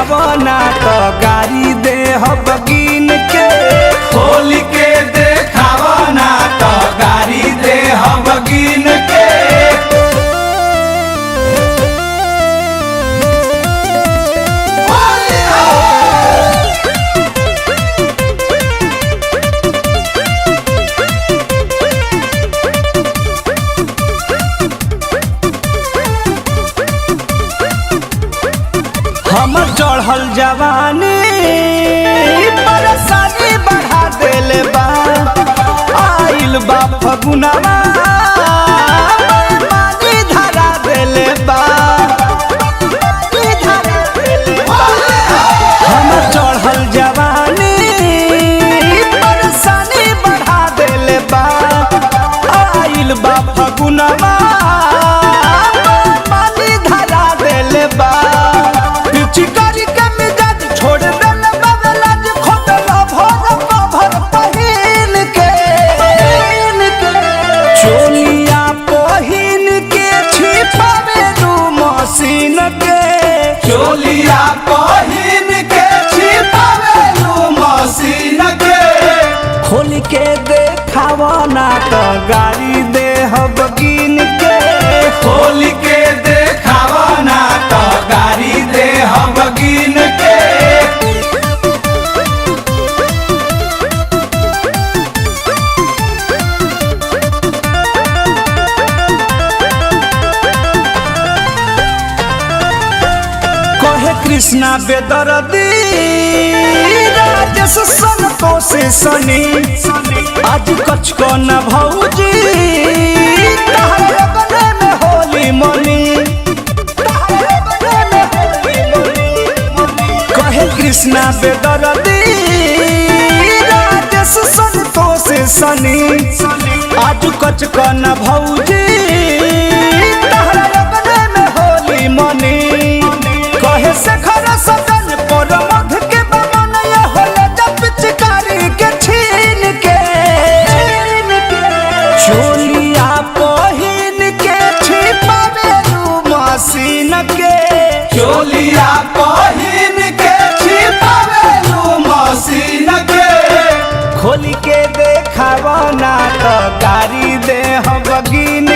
देखावा ना तो गाड़ी दे बगिन के। खोल के देखावा ना तो गाड़ी दे बगिन के। हमर चढ़ल जवानी परेशानी बढ़ा देले बा। आइल बा फगुनवा मानी धरा देले बा। हमर चढ़ल जवानी परेशानी बढ़ा देले बा। आइल बा फगुनवा मानी धरा देले बा। चिकारी के मिजाज छोड़ देले बगलाज खोटला भर पहिन के। चोलिया पहिन के छिपावे दू मशीन के। चोलिया पहिन के छिपावे दू मशीन के। खोल के देखावा ना तो गाड़ी दे बगिन के। खोल के देखावा ना तो गाड़ी दे बगिन के। कहे कृष्णा बेदर्दी राजेश संतोष सनी। आज कछ को न भौजी तहरे बने में होली मनी। कहे कृष्णा बेदर्दी राजेश संतोष सनी। आज कछ को न भौजी तहरे बने में होली मनी। कहे से घर सजन पर मध के बमन ये होले जब पिचकारी के छीन के। चोलिया पहिन के छिपावे दू मशीन के। चोलिया पहिन के छिपावे दू मशीन के। खोल के देखावा ना तो गाड़ी दे बगिन